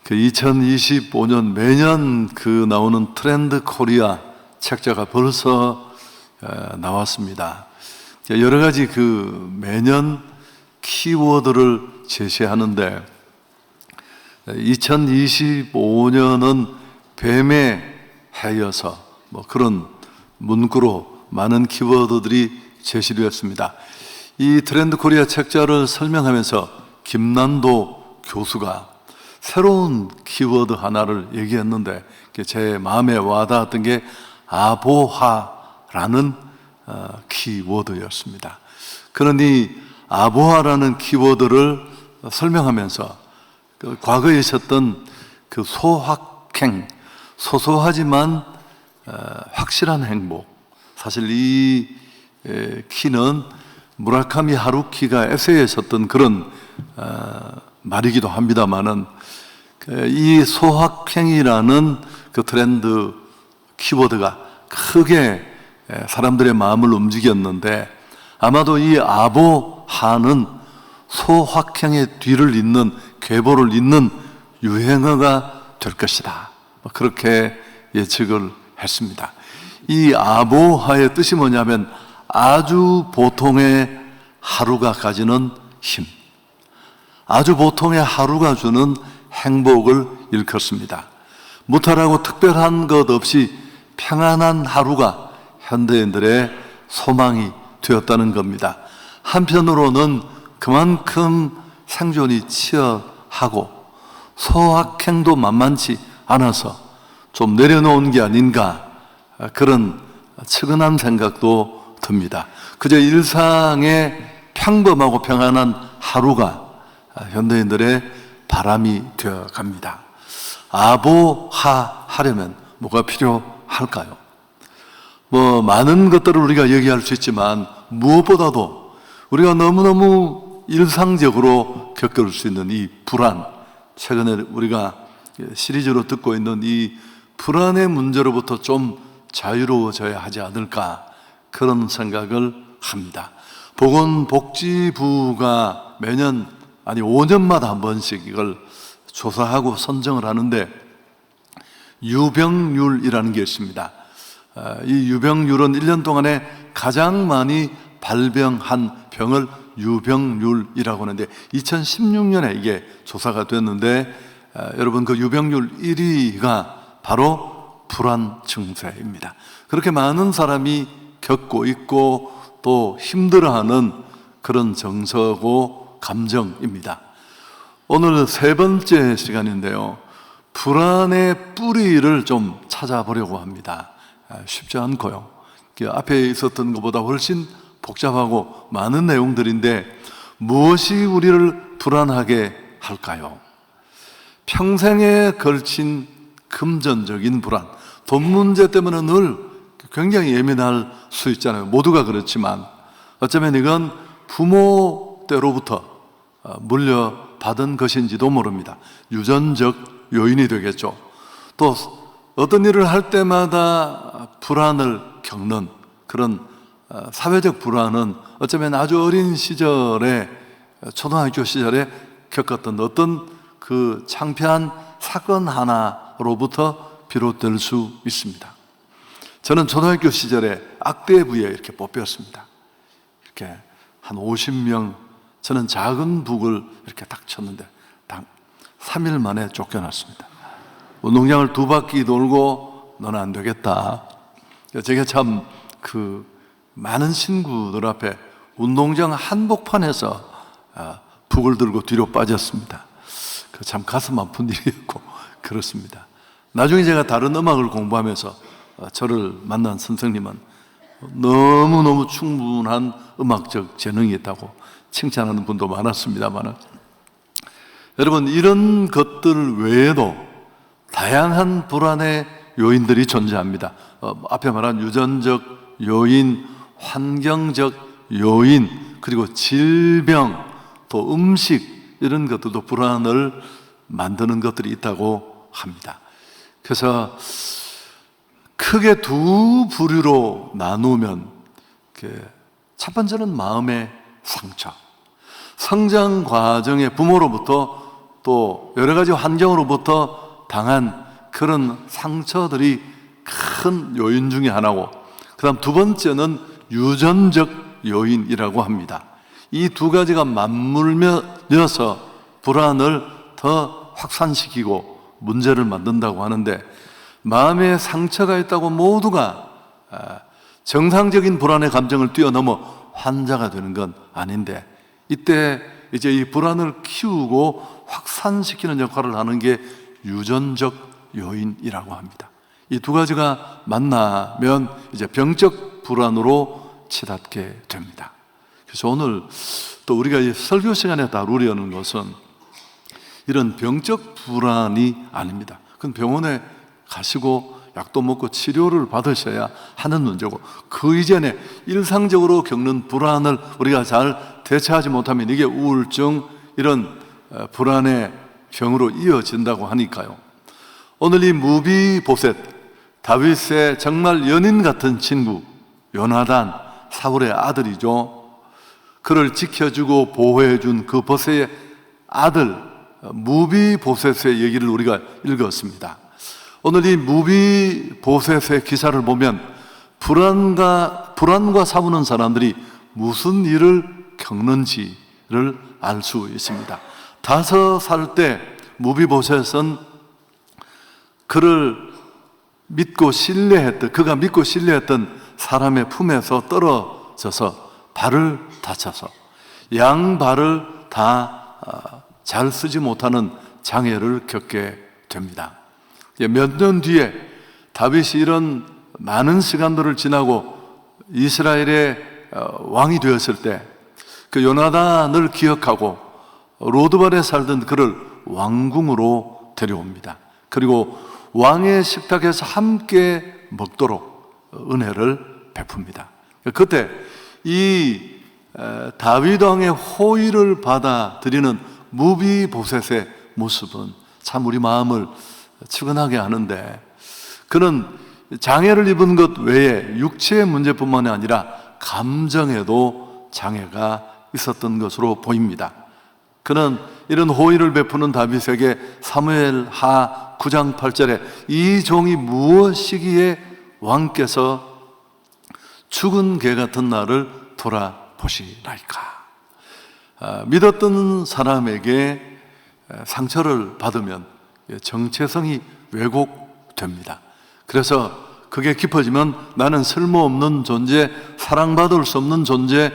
그 2025년 매년 나오는 트렌드 코리아 책자가 벌써 나왔습니다. 여러 가지 매년 키워드를 제시하는데 2025년은 뱀의 해여서 그런 문구로 많은 키워드들이 제시되었습니다. 이 트렌드 코리아 책자를 설명하면서 김난도 교수가 새로운 키워드 하나를 얘기했는데 제 마음에 와닿았던 게 아보하라는 키워드였습니다. 그런 이 아보하라는 키워드를 설명하면서 과거에 있었던 소확행, 소소하지만 확실한 행복, 사실 이 키는 무라카미 하루키가 에세이에 썼던 그런 말이기도 합니다만은 이 소확행이라는 트렌드 키워드가 크게 사람들의 마음을 움직였는데 아마도 이 아보하는 소확행의 뒤를 잇는 계보를 잇는 유행어가 될 것이다. 그렇게 예측을 했습니다. 이 아보하의 뜻이 뭐냐면 아주 보통의 하루가 가지는 힘, 아주 보통의 하루가 주는 행복을 일컫습니다. 무탈하고 특별한 것 없이 평안한 하루가 현대인들의 소망이 되었다는 겁니다. 한편으로는 그만큼 생존이 치열하고 소확행도 만만치 않아서 좀 내려놓은 게 아닌가, 그런 측은한 생각도 듭니다. 그저 일상의 평범하고 평안한 하루가 현대인들의 바람이 되어 갑니다. 아보하하려면 뭐가 필요할까요? 많은 것들을 우리가 얘기할 수 있지만 무엇보다도 우리가 너무너무 일상적으로 겪을 수 있는 이 불안, 최근에 우리가 시리즈로 듣고 있는 이 불안의 문제로부터 좀 자유로워져야 하지 않을까, 그런 생각을 합니다. 보건복지부가 매년 5년마다 한 번씩 이걸 조사하고 선정을 하는데 유병률이라는 게 있습니다. 이 유병률은 1년 동안에 가장 많이 발병한 병을 유병률이라고 하는데 2016년에 이게 조사가 됐는데 여러분 유병률 1위가 바로 불안 증세입니다. 그렇게 많은 사람이 겪고 있고 또 힘들어하는 그런 정서고 감정입니다. 오늘 세 번째 시간인데요, 불안의 뿌리를 좀 찾아보려고 합니다. 쉽지 않고요, 앞에 있었던 것보다 훨씬 복잡하고 많은 내용들인데 무엇이 우리를 불안하게 할까요? 평생에 걸친 금전적인 불안, 돈 문제 때문에 늘 굉장히 예민할 수 있잖아요. 모두가 그렇지만 어쩌면 이건 부모 때로부터 물려받은 것인지도 모릅니다. 유전적 요인이 되겠죠. 또 어떤 일을 할 때마다 불안을 겪는 그런 사회적 불안은 어쩌면 아주 어린 시절에, 초등학교 시절에 겪었던 어떤 창피한 사건 하나로부터 비롯될 수 있습니다. 저는 초등학교 시절에 악대부에 이렇게 뽑혔습니다. 이렇게 한 50명, 저는 작은 북을 이렇게 딱 쳤는데 딱 3일 만에 쫓겨났습니다. 운동장을 2바퀴 돌고 너는 안 되겠다. 제가 참 많은 친구들 앞에 운동장 한복판에서 북을 들고 뒤로 빠졌습니다. 참 가슴 아픈 일이었고 그렇습니다. 나중에 제가 다른 음악을 공부하면서 저를 만난 선생님은 너무너무 충분한 음악적 재능이 있다고 칭찬하는 분도 많았습니다만, 여러분, 이런 것들 외에도 다양한 불안의 요인들이 존재합니다. 앞에 말한 유전적 요인, 환경적 요인, 그리고 질병, 또 음식, 이런 것들도 불안을 만드는 것들이 있다고 합니다. 그래서 크게 두 부류로 나누면 첫 번째는 마음의 상처. 성장 과정에 부모로부터 또 여러 가지 환경으로부터 당한 그런 상처들이 큰 요인 중에 하나고, 그 다음 두 번째는 유전적 요인이라고 합니다. 이 두 가지가 맞물려서 불안을 더 확산시키고 문제를 만든다고 하는데, 마음에 상처가 있다고 모두가 정상적인 불안의 감정을 뛰어넘어 환자가 되는 건 아닌데, 이때 이제 이 불안을 키우고 확산시키는 역할을 하는 게 유전적 요인이라고 합니다. 이 두 가지가 만나면 이제 병적 불안으로 치닫게 됩니다. 그래서 오늘 또 우리가 이 설교 시간에 다루려는 것은 이런 병적 불안이 아닙니다. 그건 병원에 가시고 약도 먹고 치료를 받으셔야 하는 문제고, 그 이전에 일상적으로 겪는 불안을 우리가 잘 대처하지 못하면 이게 우울증, 이런 불안의 병으로 이어진다고 하니까요. 오늘 이 무비보셋, 다윗의 정말 연인 같은 친구 요나단, 사울의 아들이죠. 그를 지켜주고 보호해준 그 보셋의 아들 무비보셋의 얘기를 우리가 읽었습니다. 오늘 이 무비보셋의 기사를 보면 불안과 싸우는 사람들이 무슨 일을 겪는지를 알 수 있습니다. 5살 때 무비보셋은 그가 믿고 신뢰했던 사람의 품에서 떨어져서 발을 다쳐서 양발을 다 잘 쓰지 못하는 장애를 겪게 됩니다. 몇 년 뒤에 다윗이 이런 많은 시간들을 지나고 이스라엘의 왕이 되었을 때 그 요나단을 기억하고 로드발에 살던 그를 왕궁으로 데려옵니다. 그리고 왕의 식탁에서 함께 먹도록 은혜를 베풉니다. 그때 이 다윗 왕의 호의를 받아들이는 무비보셋의 모습은 참 우리 마음을 측은하게 하는데, 그는 장애를 입은 것 외에 육체의 문제뿐만 아니라 감정에도 장애가 있었던 것으로 보입니다. 그는 이런 호의를 베푸는 다윗에게 사무엘하 9장 8절에 이 종이 무엇이기에 왕께서 죽은 개 같은 나를 돌아보시나이까. 믿었던 사람에게 상처를 받으면 정체성이 왜곡됩니다. 그래서 그게 깊어지면 나는 쓸모없는 존재, 사랑받을 수 없는 존재,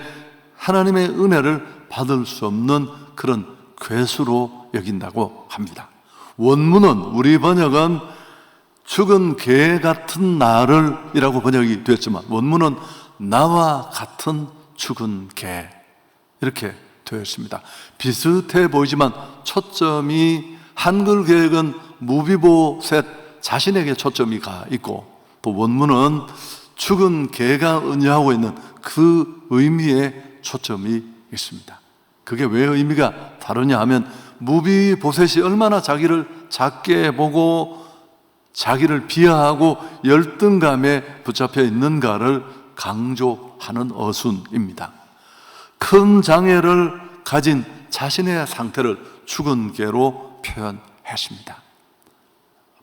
하나님의 은혜를 받을 수 없는 그런 괴수로 여긴다고 합니다. 원문은, 우리 번역은 죽은 개 같은 나를 이라고 번역이 됐지만 원문은 나와 같은 죽은 개, 이렇게 되어 있습니다. 비슷해 보이지만 초점이, 한글 개혁은 무비보셋 자신에게 초점이 가 있고, 또 원문은 죽은 개가 은유하고 있는 그 의미에 초점이 있습니다. 그게 왜 의미가 다르냐 하면, 무비보셋이 얼마나 자기를 작게 보고 자기를 비하하고 열등감에 붙잡혀 있는가를 강조하는 어순입니다. 큰 장애를 가진 자신의 상태를 죽은 개로 표현했습니다.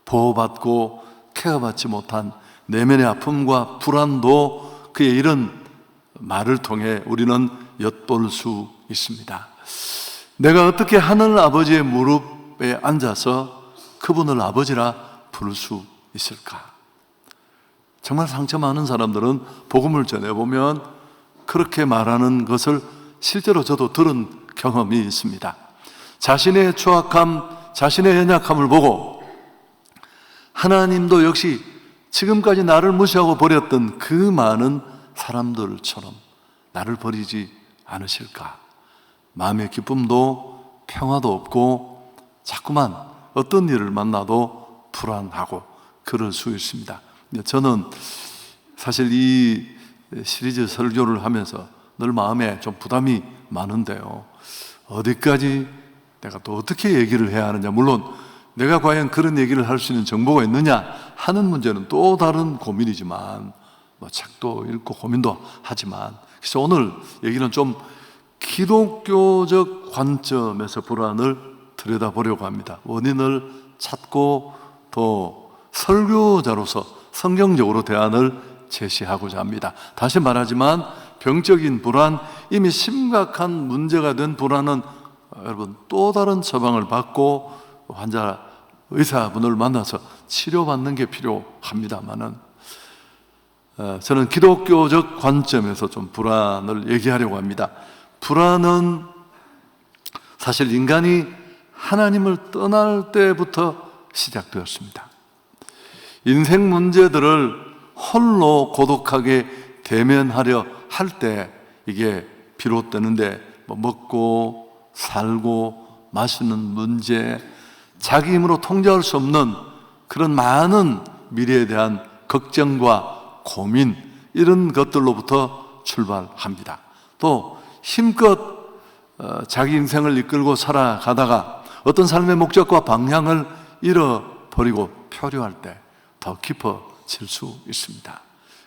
보호받고 케어받지 못한 내면의 아픔과 불안도 그의 이런 말을 통해 우리는 엿볼 수 있습니다. 내가 어떻게 하늘 아버지의 무릎에 앉아서 그분을 아버지라 부를 수 있을까? 정말 상처 많은 사람들은 복음을 전해보면 그렇게 말하는 것을 실제로 저도 들은 경험이 있습니다. 자신의 추악함, 자신의 연약함을 보고 하나님도 역시 지금까지 나를 무시하고 버렸던 그 많은 사람들처럼 나를 버리지 않으실까? 마음의 기쁨도 평화도 없고 자꾸만 어떤 일을 만나도 불안하고 그럴 수 있습니다. 저는 사실 이 시리즈 설교를 하면서 늘 마음에 좀 부담이 많은데요, 어디까지 내가 또 어떻게 얘기를 해야 하느냐, 물론 내가 과연 그런 얘기를 할 수 있는 정보가 있느냐 하는 문제는 또 다른 고민이지만, 책도 읽고 고민도 하지만, 그래서 오늘 얘기는 좀 기독교적 관점에서 불안을 들여다보려고 합니다. 원인을 찾고 또 설교자로서 성경적으로 대안을 제시하고자 합니다. 다시 말하지만 병적인 불안, 이미 심각한 문제가 된 불안은 여러분 또 다른 처방을 받고 환자 의사분을 만나서 치료받는 게 필요합니다만은 저는 기독교적 관점에서 좀 불안을 얘기하려고 합니다. 불안은 사실 인간이 하나님을 떠날 때부터 시작되었습니다. 인생 문제들을 홀로 고독하게 대면하려 할 때 이게 비롯되는데 먹고 살고 마시는 문제, 자기 힘으로 통제할 수 없는 그런 많은 미래에 대한 걱정과 고민, 이런 것들로부터 출발합니다. 또 힘껏 자기 인생을 이끌고 살아가다가 어떤 삶의 목적과 방향을 잃어버리고 표류할 때 더 깊어질 수 있습니다.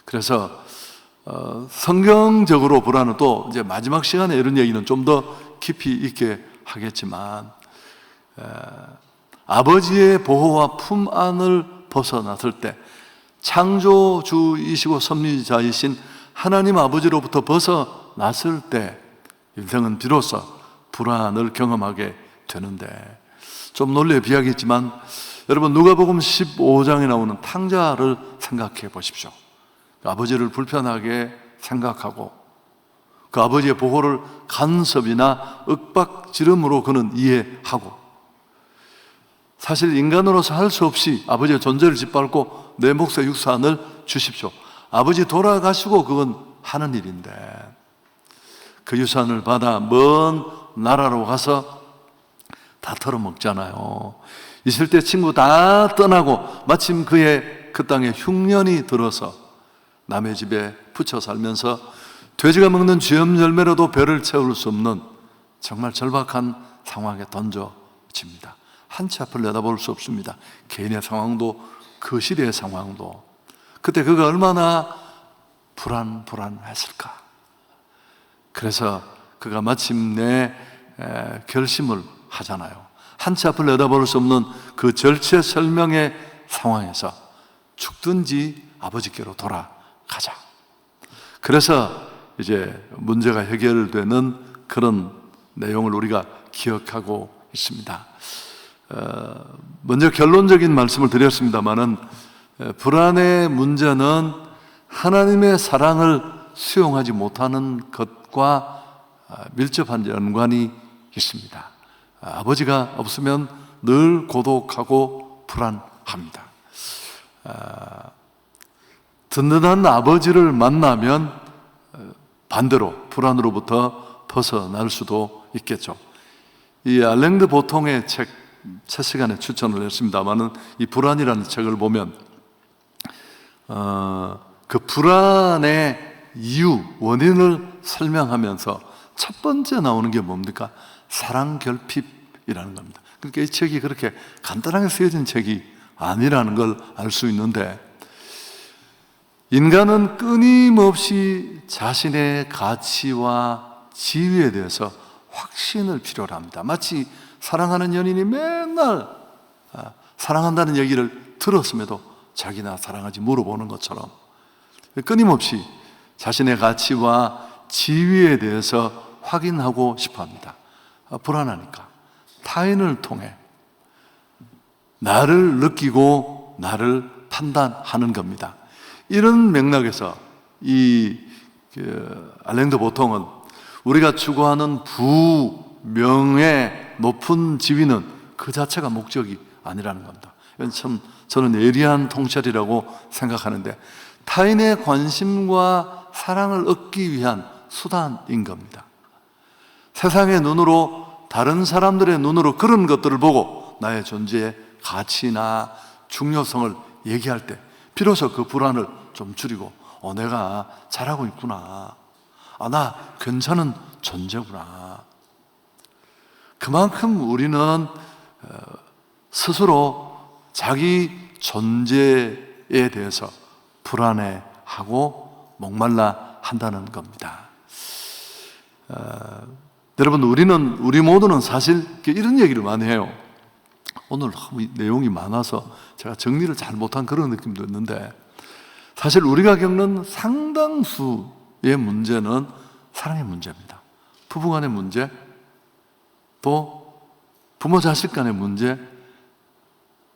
그래서 성경적으로 불안은 또 이제 마지막 시간에 이런 얘기는 좀 더 깊이 있게 하겠지만 아버지의 보호와 품 안을 벗어났을 때 창조주이시고 섭리자이신 하나님 아버지로부터 벗어났을 때 인생은 비로소 불안을 경험하게 되는데, 좀 논리에 비하겠지만 여러분 누가복음 15장에 나오는 탕자를 생각해 보십시오. 아버지를 불편하게 생각하고 그 아버지의 보호를 간섭이나 윽박지름으로 그는 이해하고, 사실 인간으로서 할 수 없이 아버지의 존재를 짓밟고 내 몫의 유산을 주십시오. 아버지 돌아가시고 그건 하는 일인데 그 유산을 받아 먼 나라로 가서 다 털어먹잖아요. 있을 때 친구 다 떠나고 마침 그의 그 땅에 흉년이 들어서 남의 집에 붙여 살면서 돼지가 먹는 쥐염 열매로도 배를 채울 수 없는 정말 절박한 상황에 던져집니다. 한치 앞을 내다볼 수 없습니다. 개인의 상황도 그 시대의 상황도. 그때 그가 얼마나 불안했을까. 그래서 그가 마침내 결심을 하잖아요. 한치 앞을 내다볼 수 없는 그 절체절명의 상황에서 죽든지 아버지께로 돌아가자. 그래서 이제 문제가 해결되는 그런 내용을 우리가 기억하고 있습니다. 먼저 결론적인 말씀을 드렸습니다마는 불안의 문제는 하나님의 사랑을 수용하지 못하는 것과 밀접한 연관이 있습니다. 아버지가 없으면 늘 고독하고 불안합니다. 든든한 아버지를 만나면 반대로 불안으로부터 벗어날 수도 있겠죠. 이 알랭드 보통의 책 시간에 추천을 했습니다만은 이 불안이라는 책을 보면 그 불안의 이유, 원인을 설명하면서 첫 번째 나오는 게 뭡니까? 사랑 결핍이라는 겁니다. 그러니까 이 책이 그렇게 간단하게 쓰여진 책이 아니라는 걸 알 수 있는데, 인간은 끊임없이 자신의 가치와 지위에 대해서 확신을 필요로 합니다. 마치 사랑하는 연인이 맨날 사랑한다는 얘기를 들었음에도 자기나 사랑하지 물어보는 것처럼 끊임없이 자신의 가치와 지위에 대해서 확인하고 싶어 합니다. 불안하니까 타인을 통해 나를 느끼고 나를 판단하는 겁니다. 이런 맥락에서 이 알랭드 보통은 우리가 추구하는 부명예, 높은 지위는 그 자체가 목적이 아니라는 겁니다. 참 저는 예리한 통찰이라고 생각하는데, 타인의 관심과 사랑을 얻기 위한 수단인 겁니다. 세상의 눈으로, 다른 사람들의 눈으로 그런 것들을 보고 나의 존재의 가치나 중요성을 얘기할 때 비로소 그 불안을 좀 줄이고 내가 잘하고 있구나, 나 괜찮은 존재구나. 그만큼 우리는 스스로 자기 존재에 대해서 불안해하고 목말라 한다는 겁니다. 여러분, 우리 모두는 사실 이런 얘기를 많이 해요. 오늘 내용이 많아서 제가 정리를 잘 못한 그런 느낌도 있는데, 사실 우리가 겪는 상당수의 문제는 사랑의 문제입니다. 부부간의 문제, 또 부모 자식 간의 문제,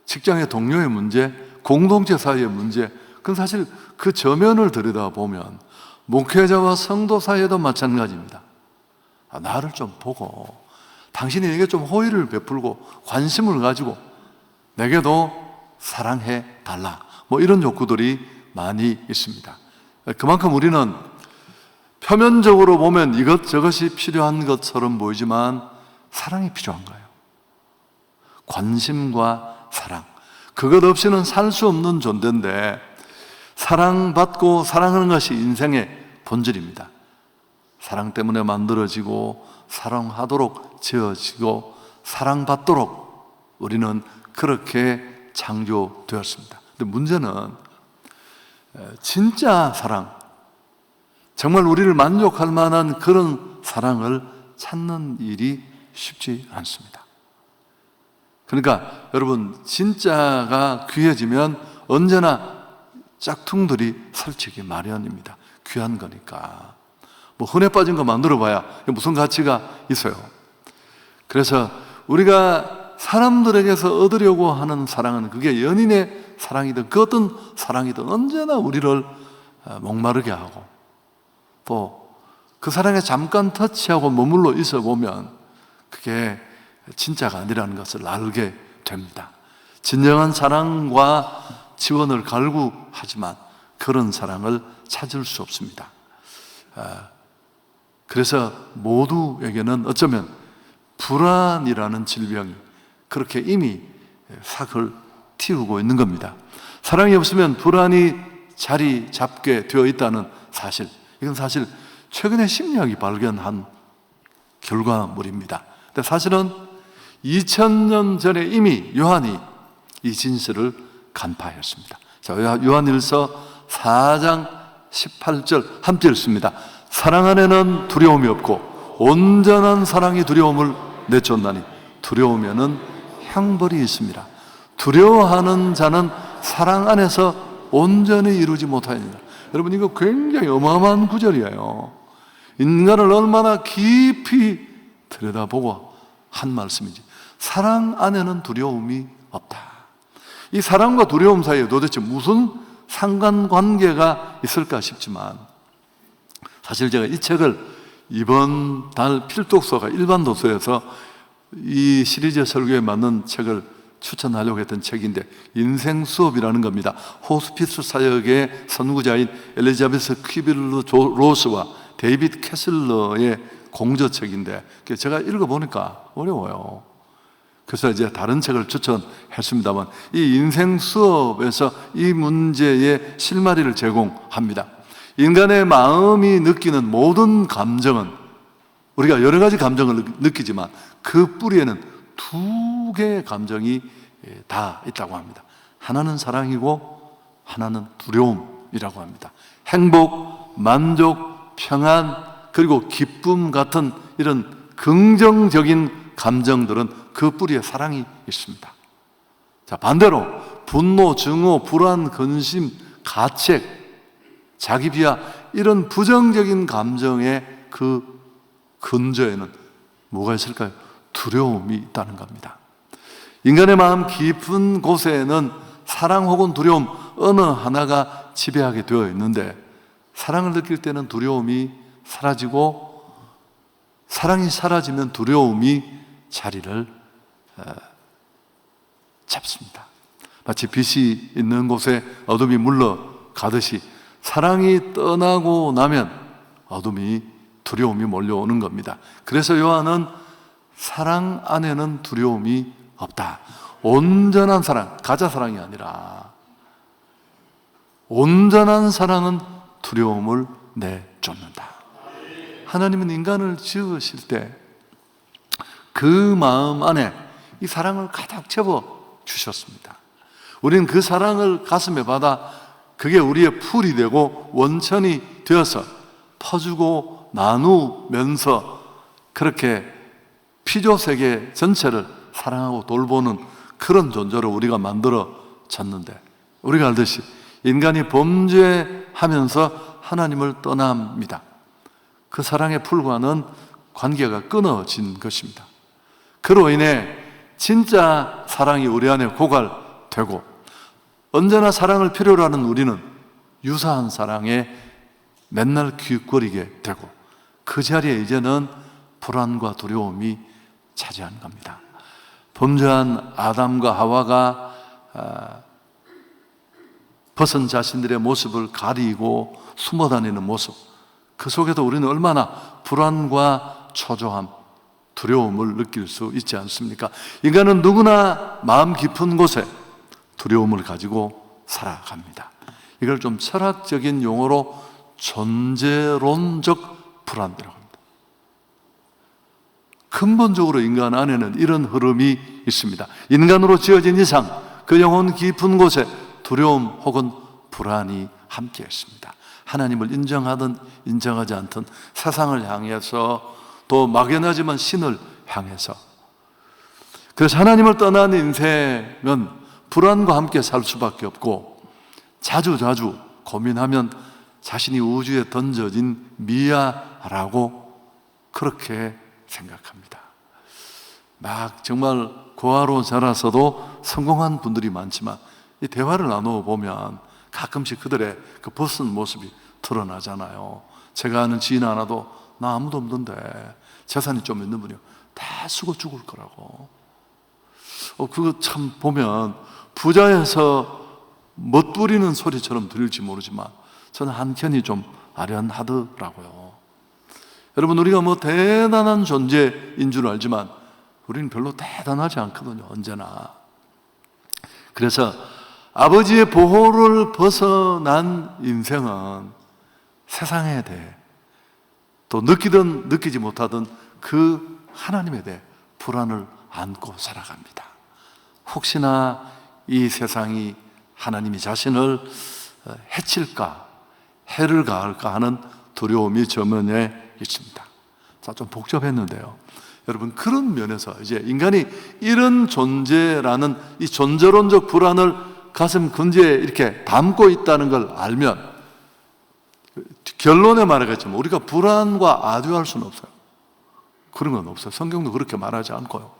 직장의 동료의 문제, 공동체 사이의 문제. 그건 사실 그 저면을 들여다보면 목회자와 성도 사이에도 마찬가지입니다. 나를 좀 보고 당신이 내게 좀 호의를 베풀고 관심을 가지고 내게도 사랑해 달라, 이런 욕구들이 많이 있습니다. 그만큼 우리는 표면적으로 보면 이것저것이 필요한 것처럼 보이지만 사랑이 필요한 거예요. 관심과 사랑, 그것 없이는 살 수 없는 존재인데, 사랑받고 사랑하는 것이 인생의 본질입니다. 사랑 때문에 만들어지고 사랑하도록 지어지고 사랑받도록 우리는 그렇게 창조되었습니다. 근데 문제는 진짜 사랑, 정말 우리를 만족할 만한 그런 사랑을 찾는 일이 쉽지 않습니다. 그러니까 여러분, 진짜가 귀해지면 언제나 짝퉁들이 설치기 마련입니다. 귀한 거니까. 흔해 빠진 거 만들어봐야 무슨 가치가 있어요. 그래서 우리가 사람들에게서 얻으려고 하는 사랑은, 그게 연인의 사랑이든 그 어떤 사랑이든 언제나 우리를 목마르게 하고, 또 그 사랑에 잠깐 터치하고 머물러 있어 보면 그게 진짜가 아니라는 것을 알게 됩니다. 진정한 사랑과 지원을 갈구하지만 그런 사랑을 찾을 수 없습니다. 그래서 모두에게는 어쩌면 불안이라는 질병이 그렇게 이미 삭을 틔우고 있는 겁니다. 사랑이 없으면 불안이 자리 잡게 되어 있다는 사실, 이건 사실 최근에 심리학이 발견한 결과물입니다. 근데 사실은 2000년 전에 이미 요한이 이 진실을 간파했습니다. 자, 요한일서 4장 18절 함께 읽습니다. 사랑 안에는 두려움이 없고 온전한 사랑이 두려움을 내쫓나니 두려우면은 형벌이 있습니다. 두려워하는 자는 사랑 안에서 온전히 이루지 못하느니라. 여러분, 이거 굉장히 어마어마한 구절이에요. 인간을 얼마나 깊이 들여다보고 한 말씀이지. 사랑 안에는 두려움이 없다. 이 사랑과 두려움 사이에 도대체 무슨 상관관계가 있을까 싶지만, 사실 제가 이 책을 이번 달 필독서가 일반 도서에서 이 시리즈 설교에 맞는 책을 추천하려고 했던 책인데, 인생 수업이라는 겁니다. 호스피스 사역의 선구자인 엘리자베스 퀴빌러 로스와 데이비드 캐슬러의 공저책인데, 제가 읽어보니까 어려워요. 그래서 이제 다른 책을 추천했습니다만, 이 인생 수업에서 이 문제의 실마리를 제공합니다. 인간의 마음이 느끼는 모든 감정은, 우리가 여러 가지 감정을 느끼지만 그 뿌리에는 두 개의 감정이 다 있다고 합니다. 하나는 사랑이고 하나는 두려움이라고 합니다. 행복, 만족, 평안, 그리고 기쁨 같은 이런 긍정적인 감정들은 그 뿌리에 사랑이 있습니다. 자, 반대로 분노, 증오, 불안, 근심, 가책, 자기 비하, 이런 부정적인 감정의 그 근저에는 뭐가 있을까요? 두려움이 있다는 겁니다. 인간의 마음 깊은 곳에는 사랑 혹은 두려움 어느 하나가 지배하게 되어 있는데, 사랑을 느낄 때는 두려움이 사라지고, 사랑이 사라지면 두려움이 자리를 잡습니다. 마치 빛이 있는 곳에 어둠이 물러가듯이 사랑이 떠나고 나면 어둠이, 두려움이 몰려오는 겁니다. 그래서 요한은 사랑 안에는 두려움이 없다. 온전한 사랑, 가짜 사랑이 아니라 온전한 사랑은 두려움을 내쫓는다. 하나님은 인간을 지으실 때 그 마음 안에 이 사랑을 가득 채워 주셨습니다. 우리는 그 사랑을 가슴에 받아 그게 우리의 풀이 되고 원천이 되어서 퍼주고 나누면서 그렇게 피조 세계 전체를 사랑하고 돌보는 그런 존재로 우리가 만들어졌는데, 우리가 알듯이 인간이 범죄하면서 하나님을 떠납니다. 그 사랑의 풀과는 관계가 끊어진 것입니다. 그로 인해 진짜 사랑이 우리 안에 고갈되고, 언제나 사랑을 필요로 하는 우리는 유사한 사랑에 맨날 기웃거리게 되고, 그 자리에 이제는 불안과 두려움이 차지한 겁니다. 범죄한 아담과 하와가 벗은 자신들의 모습을 가리고 숨어 다니는 모습, 그 속에도 우리는 얼마나 불안과 초조함, 두려움을 느낄 수 있지 않습니까? 인간은 누구나 마음 깊은 곳에 두려움을 가지고 살아갑니다. 이걸 좀 철학적인 용어로 존재론적 불안이라고 합니다. 근본적으로 인간 안에는 이런 흐름이 있습니다. 인간으로 지어진 이상 그 영혼 깊은 곳에 두려움 혹은 불안이 함께 있습니다. 하나님을 인정하든 인정하지 않든, 세상을 향해서 또 막연하지만 신을 향해서. 그래서 하나님을 떠난 인생은 불안과 함께 살 수밖에 없고, 자주 고민하면 자신이 우주에 던져진 미아라고 그렇게 생각합니다. 막 정말 고아로 자라서도 성공한 분들이 많지만, 이 대화를 나누어 보면 가끔씩 그들의 그 벗은 모습이 드러나잖아요. 제가 아는 지인 하나도 나 아무도 없는데 재산이 좀 있는 분이요, 다 쓰고 죽을 거라고. 그거 참 보면 부자에서 멋부리는 소리처럼 들릴지 모르지만 저는 한켠이 좀 아련하더라고요. 여러분, 우리가 뭐 대단한 존재인 줄 알지만 우리는 별로 대단하지 않거든요, 언제나. 그래서 아버지의 보호를 벗어난 인생은 세상에 대해, 또 느끼든 느끼지 못하든 그 하나님에 대해 불안을 안고 살아갑니다. 혹시나 이 세상이 하나님이 자신을 해칠까, 해를 가할까 하는 두려움이 저면에 있습니다. 자, 좀 복잡했는데요, 여러분, 그런 면에서 이제 인간이 이런 존재라는 이 존재론적 불안을 가슴 근지에 이렇게 담고 있다는 걸 알면, 결론에 말하겠지만 우리가 불안과 아듀할 수는 없어요. 그런 건 없어요. 성경도 그렇게 말하지 않고요.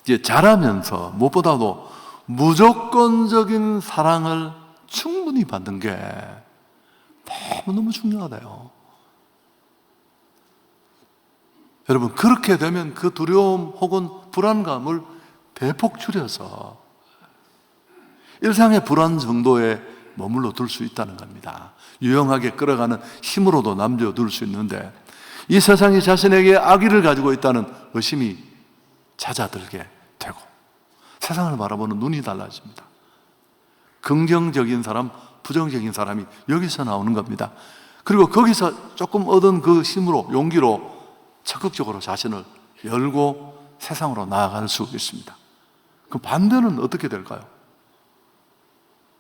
이제 자라면서 무엇보다도 무조건적인 사랑을 충분히 받는 게 너무너무 중요하대요. 여러분, 그렇게 되면 그 두려움 혹은 불안감을 대폭 줄여서 일상의 불안 정도에 머물러 둘 수 있다는 겁니다. 유용하게 끌어가는 힘으로도 남겨둘 수 있는데, 이 세상이 자신에게 악의를 가지고 있다는 의심이 잦아들게 되고, 세상을 바라보는 눈이 달라집니다. 긍정적인 사람, 부정적인 사람이 여기서 나오는 겁니다. 그리고 거기서 조금 얻은 그 힘으로, 용기로 적극적으로 자신을 열고 세상으로 나아갈 수 있습니다. 그 반대는 어떻게 될까요?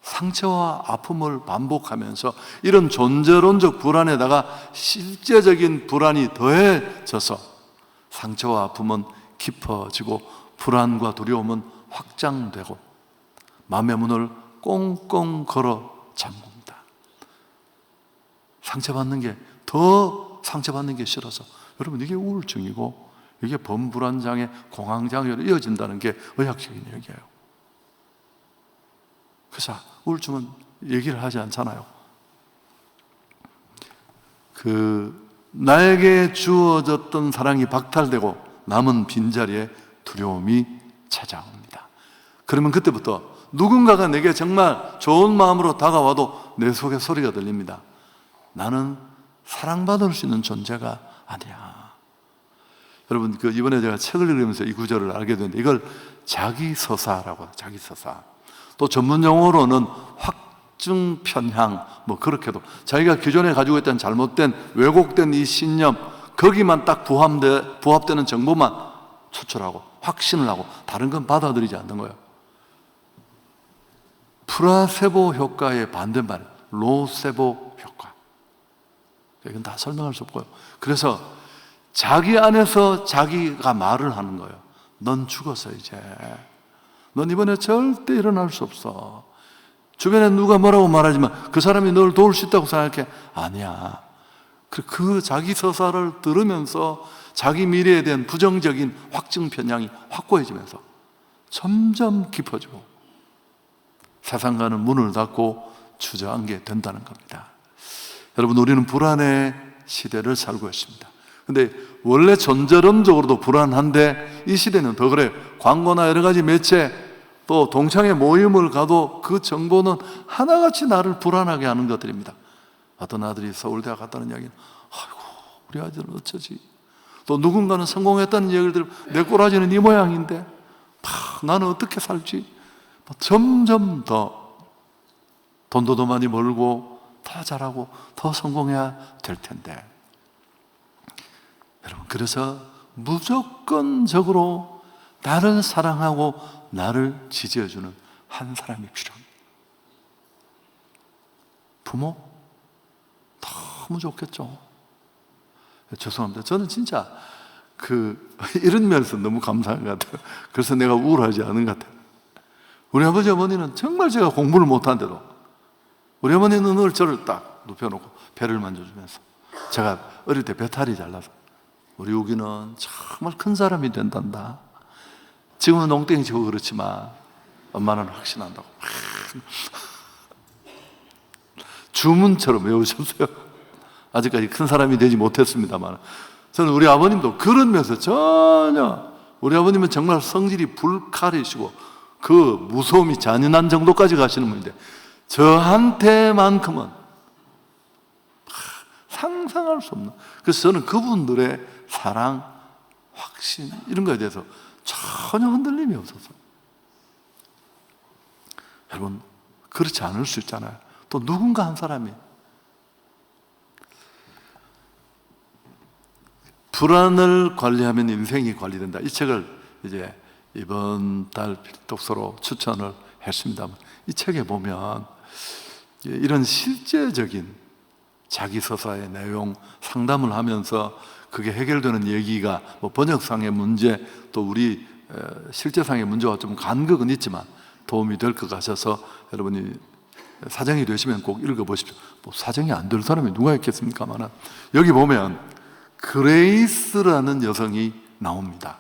상처와 아픔을 반복하면서 이런 존재론적 불안에다가 실제적인 불안이 더해져서 상처와 아픔은 깊어지고 불안과 두려움은 확장되고 마음의 문을 꽁꽁 걸어 잠굽니다. 상처받는 게 싫어서. 여러분, 이게 우울증이고 이게 범불안장애, 공황장애로 이어진다는 게 의학적인 얘기예요. 그래서 우울증은 얘기를 하지 않잖아요. 나에게 주어졌던 사랑이 박탈되고 남은 빈자리에 두려움이 찾아옵니다. 그러면 그때부터 누군가가 내게 정말 좋은 마음으로 다가와도 내 속에 소리가 들립니다. 나는 사랑받을 수 있는 존재가 아니야. 여러분, 이번에 제가 책을 읽으면서 이 구절을 알게 됐는데, 이걸 자기서사라고 해요. 자기서사. 또 전문 용어로는 확증편향, 그렇게도 자기가 기존에 가지고 있던 잘못된, 왜곡된 이 신념, 거기만 딱 부합되는 정보만 추출하고 확신을 하고 다른 건 받아들이지 않는 거예요. 플라세보 효과의 반대말, 노세보 효과. 이건 다 설명할 수 없고요. 그래서 자기 안에서 자기가 말을 하는 거예요. 넌 죽었어 이제. 넌 이번에 절대 일어날 수 없어. 주변에 누가 뭐라고 말하지만 그 사람이 널 도울 수 있다고 생각해? 아니야. 그 자기 서사를 들으면서 자기 미래에 대한 부정적인 확증 편향이 확고해지면서 점점 깊어지고 세상과는 문을 닫고 주저앉게 된다는 겁니다. 여러분, 우리는 불안의 시대를 살고 있습니다. 근데 원래 전제론적으로도 불안한데 이 시대는 더 그래요. 광고나 여러 가지 매체 또 동창회 모임을 가도 그 정보는 하나같이 나를 불안하게 하는 것들입니다. 어떤 아들이 서울대학 갔다는 이야기는 아이고 우리 아들은 어쩌지. 또 누군가는 성공했다는 이야기를 들으면 내 꼬라지는 이 모양인데 나는 어떻게 살지. 점점 더 돈도 더 많이 벌고 더 잘하고 더 성공해야 될 텐데, 여러분, 그래서 무조건적으로 나를 사랑하고 나를 지지해주는 한 사람이 필요합니다. 부모? 너무 좋겠죠. 죄송합니다. 저는 진짜 이런 면에서 너무 감사한 것 같아요. 그래서 내가 우울하지 않은 것 같아요. 우리 아버지 어머니는 정말 제가 공부를 못한데도 우리 어머니는 늘 저를 딱 눕혀놓고 배를 만져주면서, 제가 어릴 때 배탈이 잘 나서 우리 우기는 정말 큰 사람이 된단다. 지금은 농땡이 치고 그렇지만 엄마는 확신한다고 주문처럼 외우셨어요. 아직까지 큰 사람이 되지 못했습니다만 저는 우리 아버님도 그런 면에서 전혀, 우리 아버님은 정말 성질이 불칼이시고 그 무서움이 잔인한 정도까지 가시는 분인데 저한테만큼은 상상할 수 없는, 그래서 저는 그분들의 사랑, 확신 이런 거에 대해서 전혀 흔들림이 없어서, 여러분 그렇지 않을 수 있잖아요. 또 누군가 한 사람이 불안을 관리하면 인생이 관리된다. 이 책을 이제 이번 달 독서로 추천을 했습니다. 이 책에 보면 이런 실제적인 자기 서사의 내용 상담을 하면서 그게 해결되는 얘기가 번역상의 문제 또 우리 실제상의 문제와 좀 간극은 있지만 도움이 될 것 같아서 여러분이 사정이 되시면 꼭 읽어보십시오. 사정이 안 될 사람이 누가 있겠습니까만, 여기 보면 그레이스라는 여성이 나옵니다.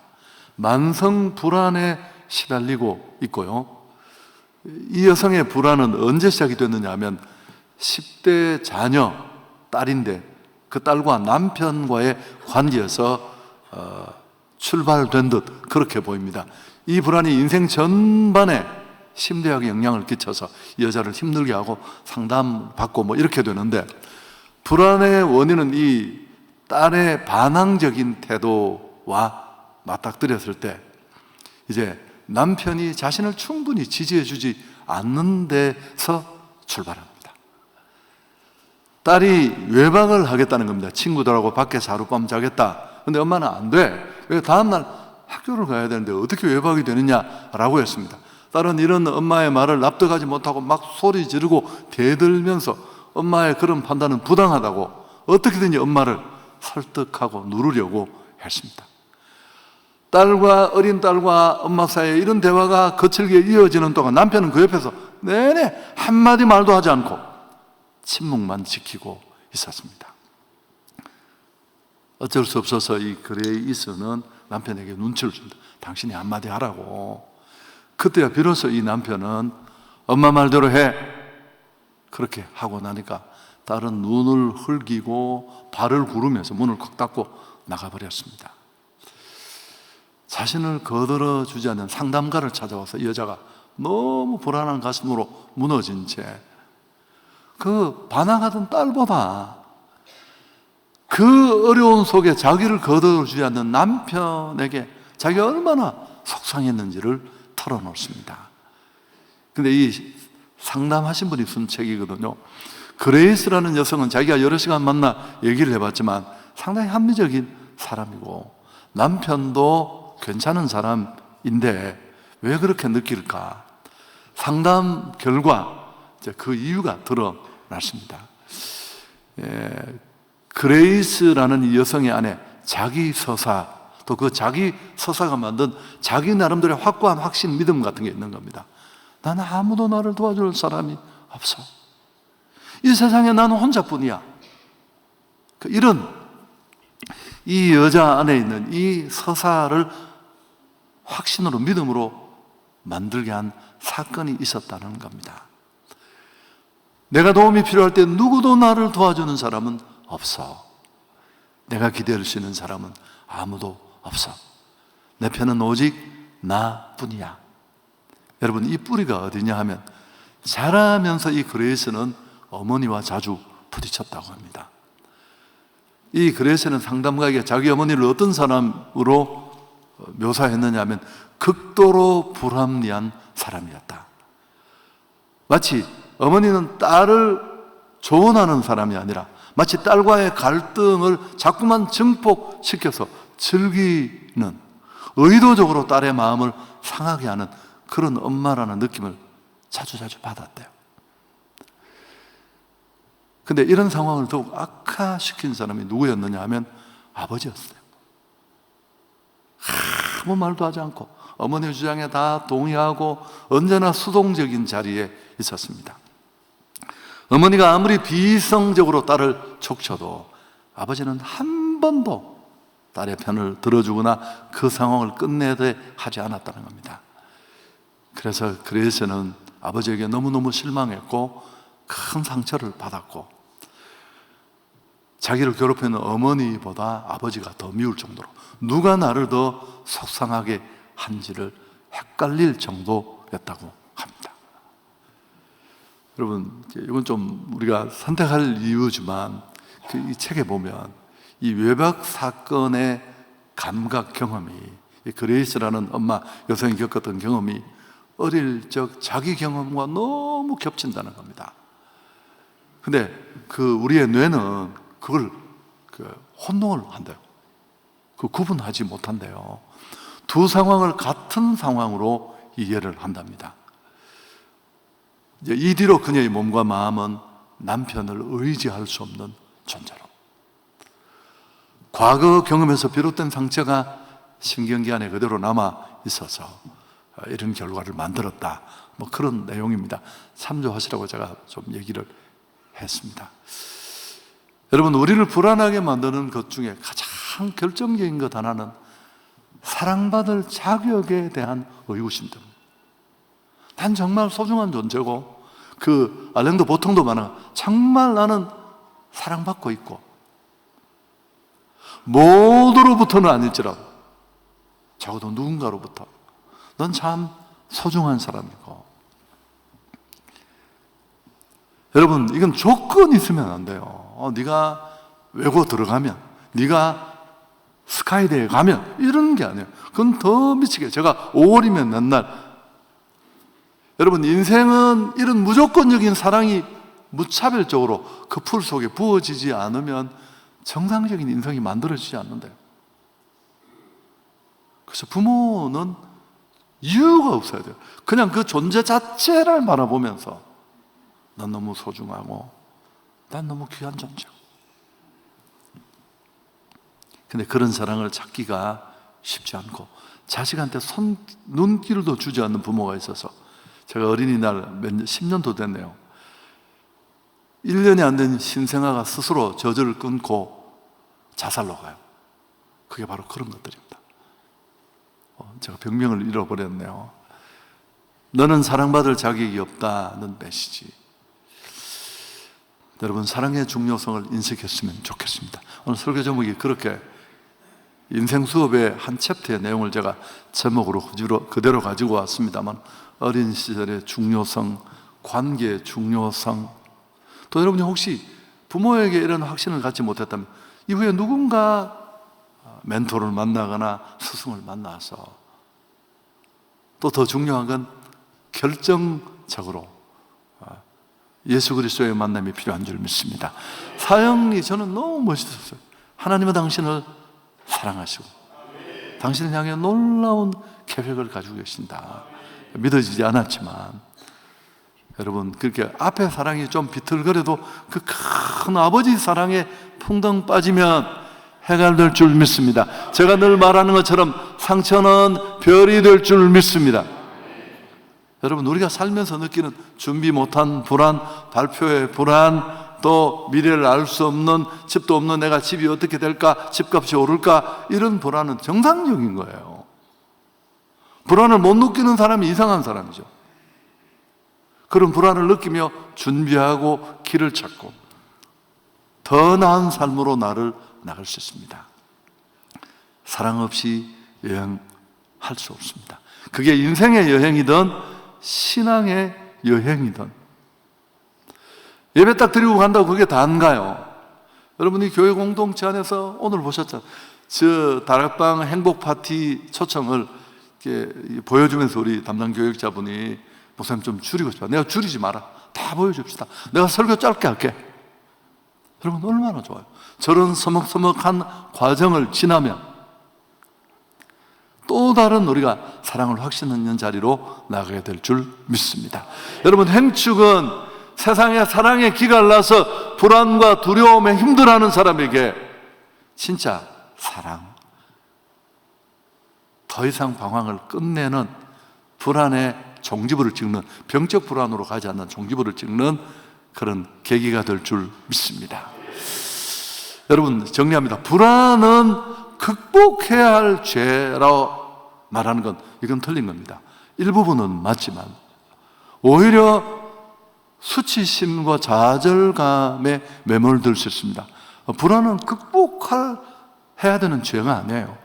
만성 불안에 시달리고 있고요. 이 여성의 불안은 언제 시작이 됐느냐 하면 10대 자녀, 딸인데 그 딸과 남편과의 관계에서 출발된 듯 그렇게 보입니다. 이 불안이 인생 전반에 심대하게 영향을 끼쳐서 여자를 힘들게 하고 상담받고 이렇게 되는데, 불안의 원인은 이 딸의 반항적인 태도와 맞닥뜨렸을 때 이제 남편이 자신을 충분히 지지해주지 않는 데서 출발합니다. 딸이 외박을 하겠다는 겁니다. 친구들하고 밖에서 하룻밤 자겠다. 근데 엄마는 안 돼. 왜? 다음날 학교를 가야 되는데 어떻게 외박이 되느냐라고 했습니다. 딸은 이런 엄마의 말을 납득하지 못하고 막 소리 지르고 대들면서 엄마의 그런 판단은 부당하다고 어떻게든지 엄마를 설득하고 누르려고 했습니다. 어린 딸과 엄마 사이에 이런 대화가 거칠게 이어지는 동안 남편은 그 옆에서 내내 한마디 말도 하지 않고 침묵만 지키고 있었습니다. 어쩔 수 없어서 이 그레이스는 남편에게 눈치를 줍니다. 당신이 한마디 하라고. 그때야 비로소 이 남편은 엄마 말대로 해. 그렇게 하고 나니까 딸은 눈을 흘기고 발을 구르면서 문을 콱 닫고 나가버렸습니다. 자신을 거들어주지 않는 상담가를 찾아와서 이 여자가 너무 불안한 가슴으로 무너진 채 그 반항하던 딸보다 그 어려운 속에 자기를 거들어주지 않는 남편에게 자기가 얼마나 속상했는지를 털어놓습니다. 근데 이 상담하신 분이 쓴 책이거든요. 그레이스라는 여성은 자기가 여러 시간 만나 얘기를 해봤지만 상당히 합리적인 사람이고 남편도 괜찮은 사람인데 왜 그렇게 느낄까? 상담 결과 그 이유가 드러났습니다. 그레이스라는 이 여성의 안에 자기 서사, 또 그 자기 서사가 만든 자기 나름대로의 확고한 확신, 믿음 같은 게 있는 겁니다. 나는 아무도 나를 도와줄 사람이 없어. 이 세상에 나는 혼자뿐이야. 이런 이 여자 안에 있는 이 서사를 확신으로, 믿음으로 만들게 한 사건이 있었다는 겁니다. 내가 도움이 필요할 때 누구도 나를 도와주는 사람은 없어. 내가 기대할 수 있는 사람은 아무도 없어. 내 편은 오직 나뿐이야. 여러분, 이 뿌리가 어디냐 하면 자라면서 이 그레이스는 어머니와 자주 부딪혔다고 합니다. 이 그레이스는 상담가에게 자기 어머니를 어떤 사람으로 묘사했느냐 하면 극도로 불합리한 사람이었다. 마치 어머니는 딸을 조언하는 사람이 아니라 마치 딸과의 갈등을 자꾸만 증폭시켜서 즐기는, 의도적으로 딸의 마음을 상하게 하는 그런 엄마라는 느낌을 자주 받았대요. 근데 이런 상황을 더욱 악화시킨 사람이 누구였느냐 하면 아버지였어요. 아무 말도 하지 않고 어머니의 주장에 다 동의하고 언제나 수동적인 자리에 있었습니다. 어머니가 아무리 비이성적으로 딸을 촉쳐도 아버지는 한 번도 딸의 편을 들어주거나 그 상황을 끝내게 하지 않았다는 겁니다. 그래서 그레이스는 아버지에게 너무너무 실망했고 큰 상처를 받았고, 자기를 괴롭히는 어머니보다 아버지가 더 미울 정도로 누가 나를 더 속상하게 한지를 헷갈릴 정도였다고 합니다. 여러분, 이건 좀 우리가 선택할 이유지만 이 책에 보면 이 외박 사건의 감각 경험이, 이 그레이스라는 엄마 여성이 겪었던 경험이 어릴 적 자기 경험과 너무 겹친다는 겁니다. 근데 우리의 뇌는 그걸 혼동을 한대요. 구분하지 못한대요. 두 상황을 같은 상황으로 이해를 한답니다. 이제 이 뒤로 그녀의 몸과 마음은 남편을 의지할 수 없는 존재로, 과거 경험에서 비롯된 상처가 신경기 안에 그대로 남아 있어서 이런 결과를 만들었다, 그런 내용입니다. 참조하시라고 제가 좀 얘기를 했습니다. 여러분, 우리를 불안하게 만드는 것 중에 가장 결정적인 것 하나는 사랑받을 자격에 대한 의구심입니다. 난 정말 소중한 존재고, 알랭도 보통도 많아. 정말 나는 사랑받고 있고, 모두로부터는 아닐지라도 적어도 누군가로부터 넌 참 소중한 사람이고. 여러분, 이건 조건이 있으면 안 돼요. 네가 외고 들어가면, 네가 스카이대에 가면, 이런 게 아니에요. 그건 더 미치게. 제가 5월이면 맨날, 여러분, 인생은 이런 무조건적인 사랑이 무차별적으로 그 풀 속에 부어지지 않으면 정상적인 인생이 만들어지지 않는데요. 그래서 부모는 이유가 없어야 돼요. 그냥 그 존재 자체를 바라보면서 난 너무 소중하고 난 너무 귀한 존재고. 근데 그런 사랑을 찾기가 쉽지 않고 자식한테 눈길도 주지 않는 부모가 있어서, 제가 어린이날 10년도 됐네요. 1년이 안 된 신생아가 스스로 저절을 끊고 자살로 가요. 그게 바로 그런 것들입니다. 제가 병명을 잃어버렸네요. 너는 사랑받을 자격이 없다는 메시지. 여러분, 사랑의 중요성을 인식했으면 좋겠습니다. 오늘 설교 제목이 그렇게 인생 수업의 한 챕터의 내용을 제가 제목으로 그대로 가지고 왔습니다만, 어린 시절의 중요성, 관계의 중요성, 또 여러분이 혹시 부모에게 이런 확신을 갖지 못했다면 이후에 누군가 멘토를 만나거나 스승을 만나서, 또 더 중요한 건 결정적으로 예수 그리스도의 만남이 필요한 줄 믿습니다. 사형리, 저는 너무 멋있었어요. 하나님은 당신을 사랑하시고 당신을 향해 놀라운 계획을 가지고 계신다. 믿어지지 않았지만, 여러분, 그렇게 앞에 사랑이 좀 비틀거려도 그 큰 아버지 사랑에 풍덩 빠지면 해가 될 줄 믿습니다. 제가 늘 말하는 것처럼 상처는 별이 될 줄 믿습니다. 여러분, 우리가 살면서 느끼는 준비 못한 불안, 발표의 불안, 또 미래를 알 수 없는, 집도 없는 내가 집이 어떻게 될까, 집값이 오를까, 이런 불안은 정상적인 거예요. 불안을 못 느끼는 사람이 이상한 사람이죠. 그런 불안을 느끼며 준비하고 길을 찾고 더 나은 삶으로 나를 나갈 수 있습니다. 사랑 없이 여행할 수 없습니다. 그게 인생의 여행이든 신앙의 여행이든. 예배 딱 드리고 간다고 그게 다인가요? 여러분이 교회 공동체 안에서 오늘 보셨잖아요. 저 다락방 행복 파티 초청을 이렇게 보여주면서 우리 담당 교육자분이 목사님 좀 줄이고 싶다. 내가 줄이지 마라. 다 보여줍시다. 내가 설교 짧게 할게. 여러분, 얼마나 좋아요. 저런 서먹서먹한 과정을 지나면 또 다른 우리가 사랑을 확신하는 자리로 나가게 될 줄 믿습니다. 여러분, 행축은 세상에 사랑의 기가 나서 불안과 두려움에 힘들어하는 사람에게 진짜 사랑, 더 이상 방황을 끝내는 불안의 종지부를 찍는, 병적 불안으로 가지 않는 종지부를 찍는 그런 계기가 될 줄 믿습니다. 여러분, 정리합니다. 불안은 극복해야 할 죄라고 말하는 건 이건 틀린 겁니다. 일부분은 맞지만 오히려 수치심과 좌절감에 매몰될 수 있습니다. 불안은 극복해야 되는 죄가 아니에요.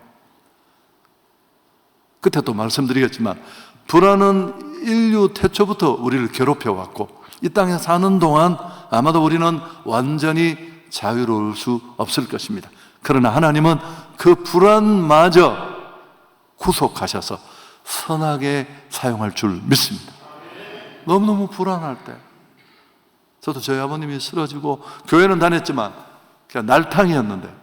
그때 또 말씀드리겠지만 불안은 인류 태초부터 우리를 괴롭혀왔고 이 땅에 사는 동안 아마도 우리는 완전히 자유로울 수 없을 것입니다. 그러나 하나님은 그 불안마저 구속하셔서 선하게 사용할 줄 믿습니다. 너무너무 불안할 때, 저도 저희 아버님이 쓰러지고 교회는 다녔지만 그냥 날탕이었는데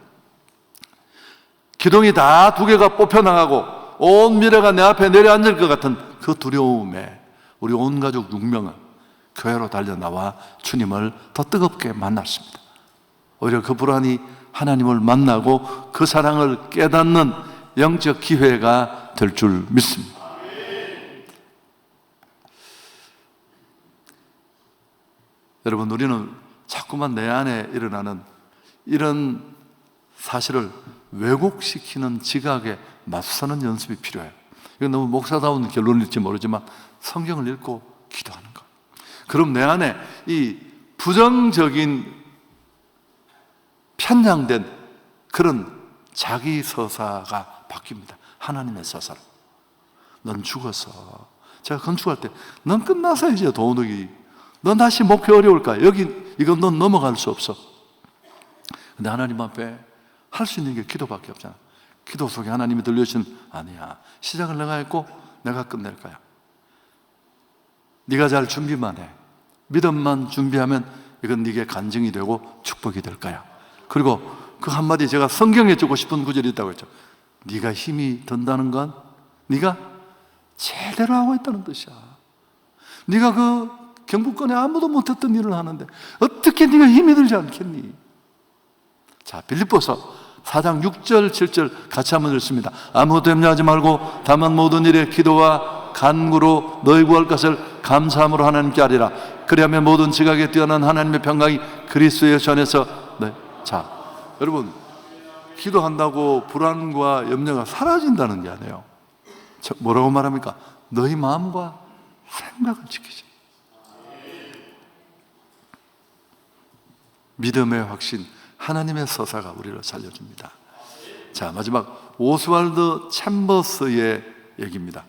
기둥이 다 두 개가 뽑혀나가고 온 미래가 내 앞에 내려앉을 것 같은 그 두려움에 우리 온 가족 6명은 교회로 달려나와 주님을 더 뜨겁게 만났습니다. 오히려 그 불안이 하나님을 만나고 그 사랑을 깨닫는 영적 기회가 될 줄 믿습니다. 여러분, 우리는 자꾸만 내 안에 일어나는 이런 사실을 왜곡시키는 지각에 맞서는 연습이 필요해요. 이건 너무 목사다운 결론일지 모르지만 성경을 읽고 기도하는 것. 그럼 내 안에 이 부정적인 편향된 그런 자기 서사가 바뀝니다. 하나님의 서사로. 넌 죽었어. 제가 건축할 때 넌 끝나서 이제 도둑이 넌 다시 목표 어려울까? 여기 이건 넌 넘어갈 수 없어. 근데 하나님 앞에 할 수 있는 게 기도밖에 없잖아. 기도 속에 하나님이 들려주신 아니야. 시작을 내가 했고 내가 끝낼 거야. 네가 잘 준비만 해. 믿음만 준비하면 이건 네게 간증이 되고 축복이 될 거야. 그리고 그 한마디 제가 성경에 주고 싶은 구절이 있다고 했죠. 네가 힘이 든다는 건 네가 제대로 하고 있다는 뜻이야. 네가 그 경북권에 아무도 못했던 일을 하는데 어떻게 네가 힘이 들지 않겠니? 자, 빌립보서 4장 6절 7절 같이 한번 읽습니다. 아무것도 염려하지 말고 다만 모든 일에 기도와 간구로 너희 구할 것을 감사함으로 하나님께 아뢰라. 그리하면 모든 지각에 뛰어난 하나님의 평강이 그리스도 예수 안에서 자, 여러분, 기도한다고 불안과 염려가 사라진다는 게 아니에요. 뭐라고 말합니까? 너희 마음과 생각을 지키지. 믿음의 확신, 하나님의 서사가 우리를 살려줍니다. 자, 마지막 오스왈드 챔버스의 얘기입니다.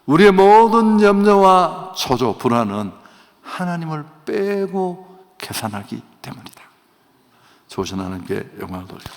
우리의 모든 염려와 초조, 불안은 하나님을 빼고 계산하기 때문이다. 좋으신 하나님께 영광을 돌립니다.